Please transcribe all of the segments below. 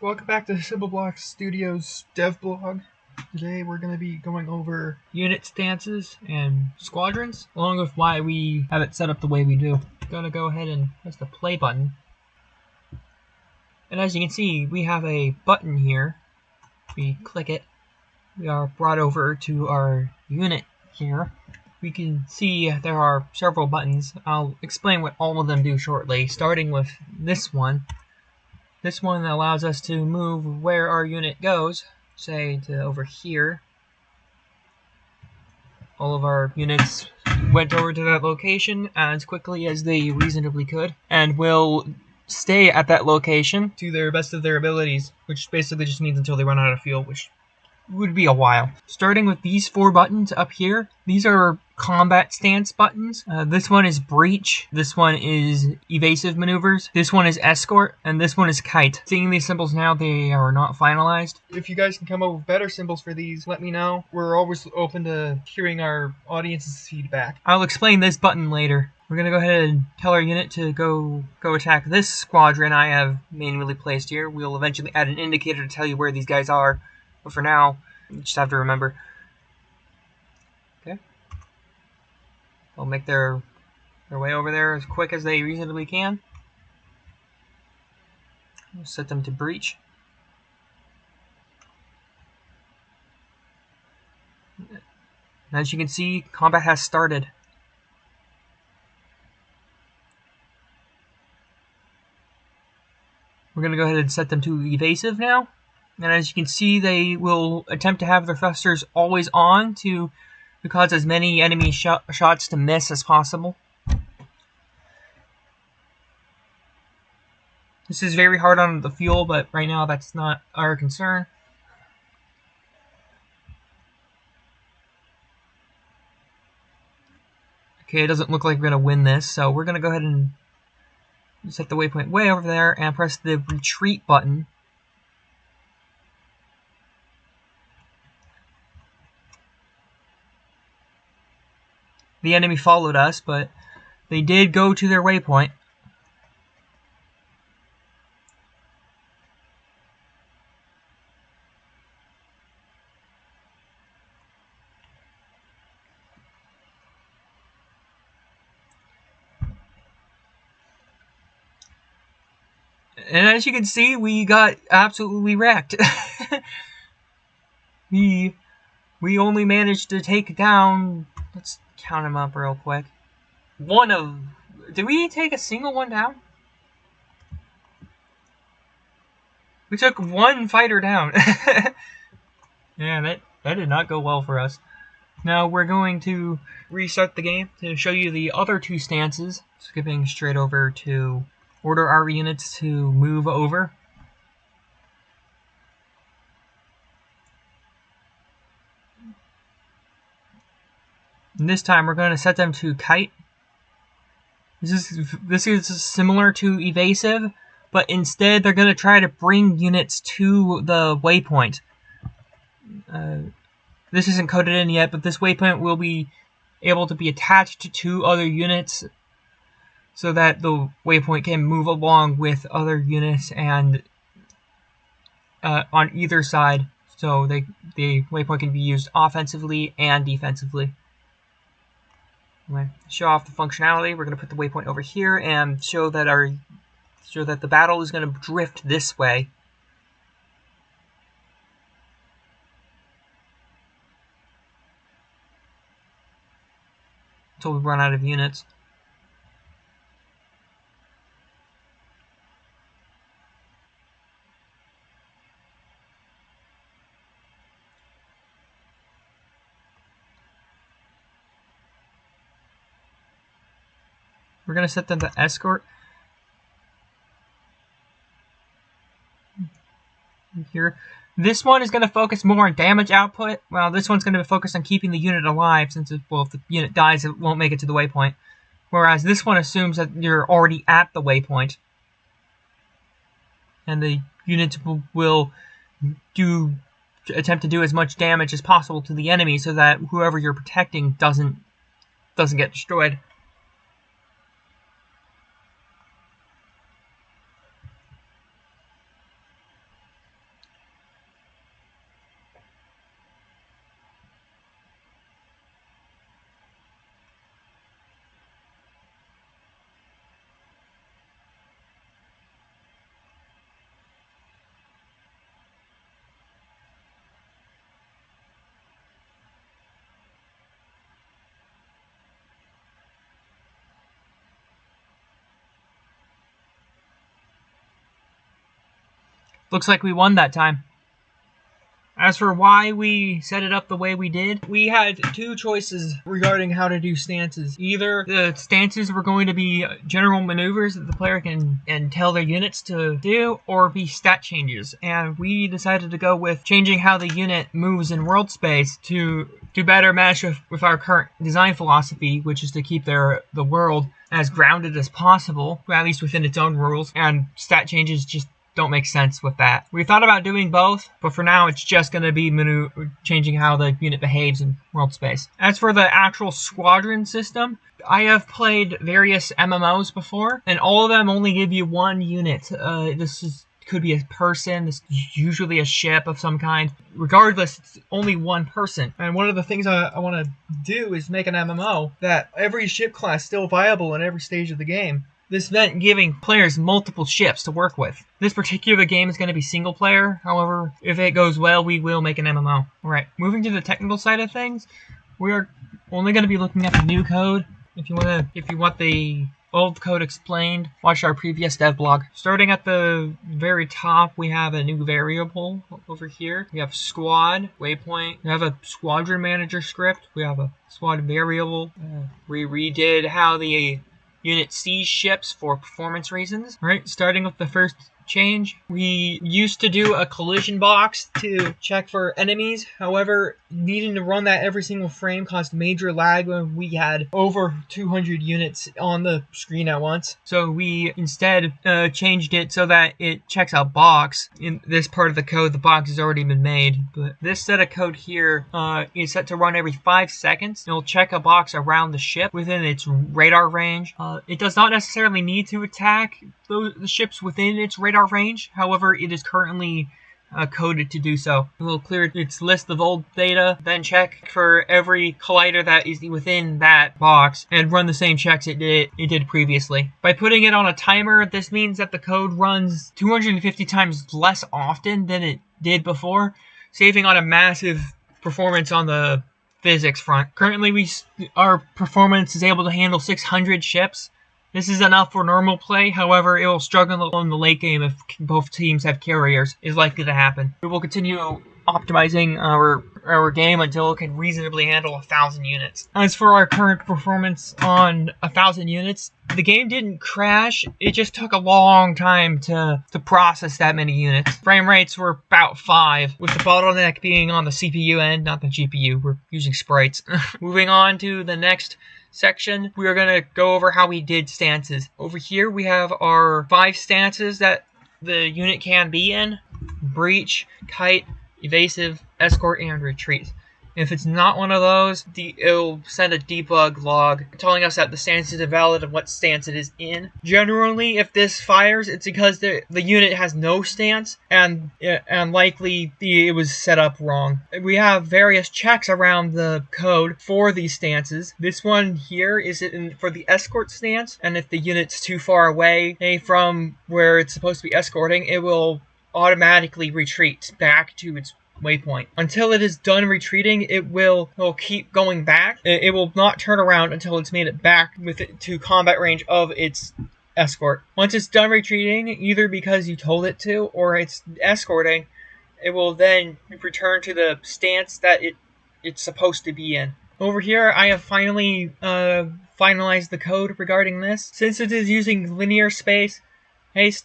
Welcome back to Symbol Block Studios devblog. Today we're going to be going over unit stances and squadrons, along with why we have it set up the way we do. Gonna go ahead and press the play button. And as you can see, we have a button here. We click it, we are brought over to our unit here. We can see there are several buttons. I'll explain what all of them do shortly, starting with this one. This one allows us to move where our unit goes, say to over here. All of our units went over to that location as quickly as they reasonably could, and will stay at that location to their best of their abilities, which basically just means until they run out of fuel, which would be a while. Starting with these four buttons up here, these are combat stance buttons. This one is breach, this one is evasive maneuvers, this one is escort, and this one is kite. Seeing these symbols now, they are not finalized. If you guys can come up with better symbols for these, let me know. We're always open to hearing our audience's feedback. I'll explain this button later. We're gonna go ahead and tell our unit to go attack this squadron I have manually placed here. We'll eventually add an indicator to tell you where these guys are. But for now, you just have to remember. Okay. They'll make their way over there as quick as they reasonably can. We'll set them to breach. And as you can see, combat has started. We're going to go ahead and set them to evasive now. And as you can see, they will attempt to have their thrusters always on to cause as many enemy shots to miss as possible. This is very hard on the fuel, but right now that's not our concern. Okay, it doesn't look like we're going to win this, so we're going to go ahead and set the waypoint way over there and press the retreat button. The enemy followed us, but they did go to their waypoint. And as you can see, we got absolutely wrecked. we only managed to take down, let's count them up real quick. Did we take a single one down? We took one fighter down. Yeah, that did not go well for us. Now we're going to restart the game to show you the other two stances. Skipping straight over to order our units to move over. And this time we're going to set them to kite. This is similar to evasive, but instead they're going to try to bring units to the waypoint. This isn't coded in yet, but this waypoint will be able to be attached to other units so that the waypoint can move along with other units and on either side, so the waypoint can be used offensively and defensively. Anyway, show off the functionality. We're going to put the waypoint over here and show that the battle is going to drift this way. Until we run out of units. We're going to set them to escort. Here. This one is going to focus more on damage output, while this one's going to focus on keeping the unit alive, since if the unit dies, it won't make it to the waypoint. Whereas this one assumes that you're already at the waypoint. And the units will attempt to do as much damage as possible to the enemy so that whoever you're protecting doesn't get destroyed. Looks like we won that time. As for why we set it up the way we did, we had two choices regarding how to do stances. Either the stances were going to be general maneuvers that the player can tell their units to do, or be stat changes. And we decided to go with changing how the unit moves in world space to better match with our current design philosophy, which is to keep the world as grounded as possible, at least within its own rules, and stat changes just don't make sense with that. We thought about doing both, but for now it's just going to be changing how the unit behaves in world space. As for the actual squadron system, I have played various MMOs before, and all of them only give you one unit. Could be a person, this is usually a ship of some kind. Regardless, it's only one person. And one of the things I want to do is make an MMO that every ship class is still viable in every stage of the game. This meant giving players multiple ships to work with. This particular game is going to be single player. However, if it goes well, we will make an MMO. Alright, moving to the technical side of things, we're only going to be looking at the new code. If you want the old code explained, watch our previous devblog. Starting at the very top, we have a new variable over here. We have squad, waypoint. We have a squadron manager script. We have a squad variable. We redid how the unit sees ships for performance reasons. Alright, starting with the first change, we used to do a collision box to check for enemies. However, needing to run that every single frame caused major lag when we had over 200 units on the screen at once. So we instead changed it so that it checks a box. In this part of the code, the box has already been made, but this set of code here is set to run every 5 seconds. It'll check a box around the ship within its radar range. It does not necessarily need to attack the ships within its radar range. However, it is currently coded to do so. It will clear its list of old data, then check for every collider that is within that box, and run the same checks it did previously. By putting it on a timer, this means that the code runs 250 times less often than it did before, saving on a massive performance on the physics front. Currently, our performance is able to handle 600 ships. This is enough for normal play, however, it will struggle in the late game if both teams have carriers, is likely to happen. We will continue optimizing our game until it can reasonably handle 1,000 units. As for our current performance on 1,000 units, the game didn't crash, it just took a long time to process that many units. Frame rates were about 5, with the bottleneck being on the CPU end, not the GPU. We're using sprites. Moving on to the next section, we are going to go over how we did stances. Over here we have our 5 stances that the unit can be in: breach, kite, evasive, escort, and retreat. If it's not one of those, it'll send a debug log telling us that the stance is invalid and what stance it is in. Generally, if this fires, it's because the unit has no stance, and likely it was set up wrong. We have various checks around the code for these stances. This one here is for the escort stance, and if the unit's too far away from where it's supposed to be escorting, it will automatically retreat back to its waypoint. Until it is done retreating, it will keep going back. It will not turn around until it's made it back to combat range of its escort. Once it's done retreating, either because you told it to or it's escorting, it will then return to the stance that it's supposed to be in. Over here, I have finally finalized the code regarding this. Since it is using linear space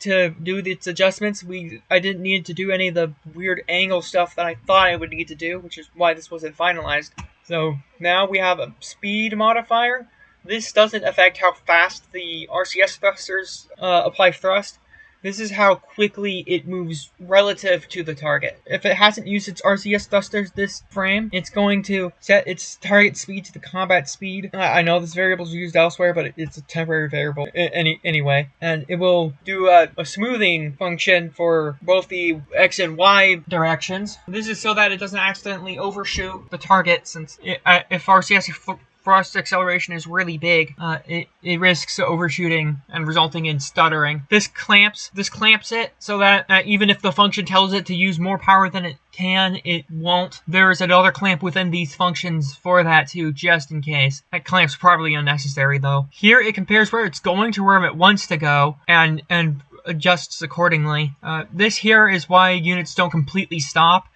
to do its adjustments, I didn't need to do any of the weird angle stuff that I thought I would need to do, which is why this wasn't finalized. So now we have a speed modifier. This doesn't affect how fast the RCS thrusters apply thrust. This is how quickly it moves relative to the target. If it hasn't used its RCS thrusters this frame, it's going to set its target speed to the combat speed. I know this variable is used elsewhere, but it's a temporary variable anyway. And it will do a smoothing function for both the X and Y directions. This is so that it doesn't accidentally overshoot the target, since if RCS thrust acceleration is really big, it risks overshooting and resulting in stuttering. This clamps it so that even if the function tells it to use more power than it can, it won't. There is another clamp within these functions for that too, just in case. That clamp's probably unnecessary though. Here it compares where it's going to where it wants to go, and adjusts accordingly. This here is why units don't completely stop.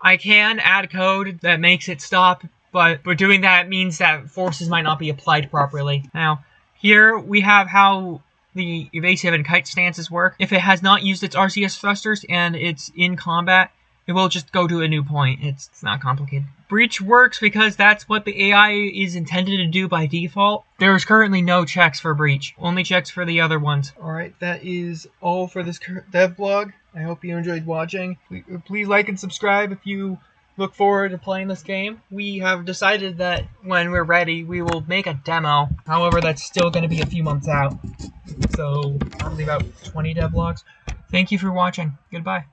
I can add code that makes it stop, but doing that means that forces might not be applied properly. Now, here we have how the evasive and kite stances work. If it has not used its RCS thrusters and it's in combat, it will just go to a new point. It's not complicated. Breach works because that's what the AI is intended to do by default. There is currently no checks for breach, only checks for the other ones. Alright, that is all for this dev blog. I hope you enjoyed watching. Please like and subscribe if you look forward to playing this game. We have decided that when we're ready, we will make a demo. However, that's still going to be a few months out. So, probably about 20 devlogs. Thank you for watching. Goodbye.